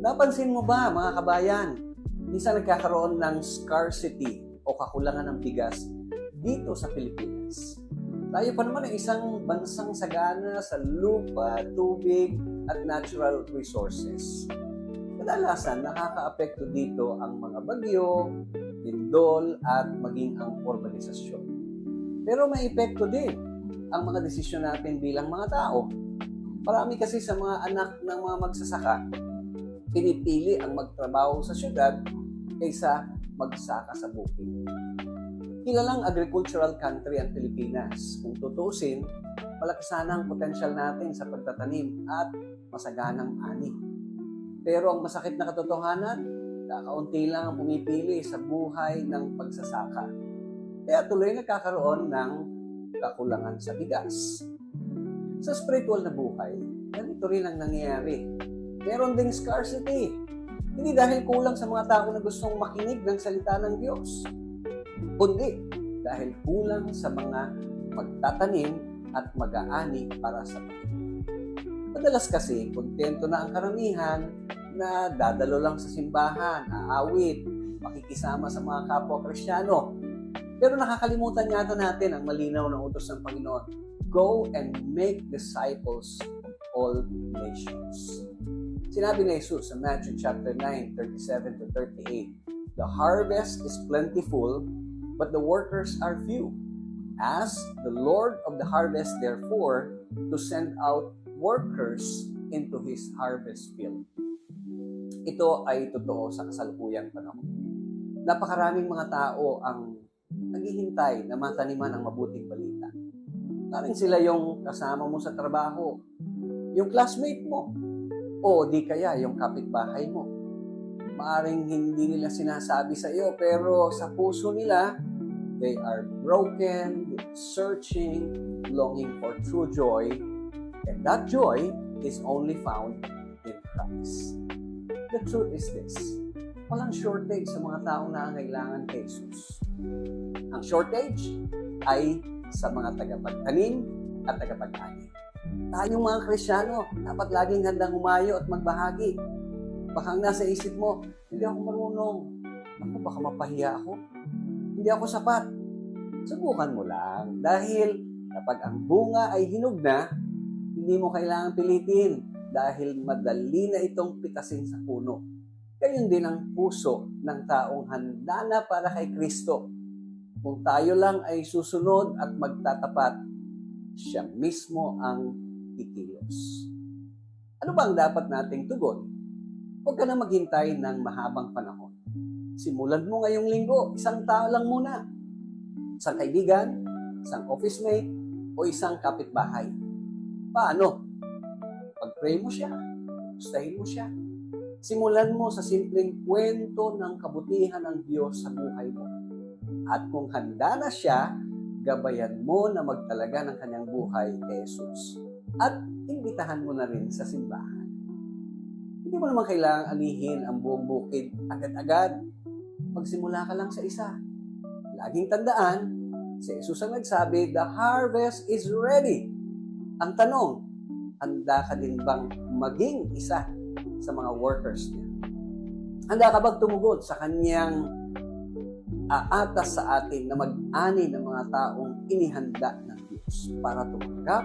Napansin mo ba, mga kabayan, minsan nagkakaroon ng scarcity o kakulangan ng bigas dito sa Pilipinas. Tayo pa naman ay isang bansang sagana sa lupa, tubig, at natural resources. Kadalasan, nakakaapekto dito ang mga bagyo, lindol, at maging ang urbanisasyon. Pero may epekto din ang mga desisyon natin bilang mga tao. Marami kasi sa mga anak ng mga magsasaka, pinipili ang magtrabaho sa syudad kaysa magsaka sa bukid. Kilalang agricultural country ang Pilipinas. Kung tutusin, malaki sana ang potensyal natin sa pagtatanim at masaganang ani. Pero ang masakit na katotohanan, kakaunti lang ang pumipili sa buhay ng pagsasaka. Kaya tuloy nagkakaroon ng kakulangan sa bigas. Sa spiritual na buhay, ganito rin ang nangyayari. Meron ding scarcity. Hindi dahil kulang sa mga tao na gustong makinig ng salita ng Diyos, kundi dahil kulang sa mga magtatanim at mag-aani para sa Panginoon. Madalas kasi, kontento na ang karamihan na dadalo lang sa simbahan, aawit, makikisama sa mga kapwa Kristiyano. Pero nakakalimutan yata natin ang malinaw na utos ng Panginoon. Go and make disciples of all nations. Sinabi ni Jesus sa Matthew chapter 9, 37 to 38, the harvest is plentiful, but the workers are few. Ask the Lord of the harvest, therefore, to send out workers into His harvest field. Ito ay totoo sa kasalukuyang panahon. Napakaraming mga tao ang naghihintay na mataniman ng mabuting balita. Maraming sila yung kasama mo sa trabaho, yung classmate mo, o di kaya yung kapitbahay mo. Maaring hindi nila sinasabi sa iyo, pero sa puso nila, they are broken, searching, longing for true joy, and that joy is only found in Christ. The truth is this, walang shortage sa mga taong nangangailangan kay Jesus. Ang shortage ay sa mga tagapagtanim at tagapag-ani. Tayong mga Kristiyano, dapat laging handang humayo at magbahagi. Baka nasa isip mo, hindi ako marunong. Ako, baka mapahiya ako. Hindi ako sapat. Subukan mo lang. Dahil kapag ang bunga ay hinog na, hindi mo kailangang pilitin dahil madali na itong pitasin sa puno. Ganyan din ang puso ng taong handa na para kay Kristo. Kung tayo lang ay susunod at magtatapat, siya mismo ang kikilos. Ano ba ang dapat nating tugon? Huwag ka na maghintay ng mahabang panahon. Simulan mo ngayong linggo, isang tao lang muna. Isang kaibigan, isang office mate, o isang kapitbahay. Paano? Pag-pray mo siya, gustahin mo siya. Simulan mo sa simpleng kwento ng kabutihan ng Diyos sa buhay mo. At kung handa na siya, gabayan mo na magtalaga ng kanyang buhay kay Jesus. At imbitahan mo na rin sa simbahan. Hindi mo naman kailangang anihin ang buong bukid agad-agad. Magsimula ka lang sa isa. Laging tandaan, si Jesus ang nagsabi, the harvest is ready. Ang tanong, handa ka din bang maging isa sa mga workers niya? Handa ka bang tumugon sa kanyang aatas sa atin na mag-ani ng mga taong inihanda ng Diyos para tumanggap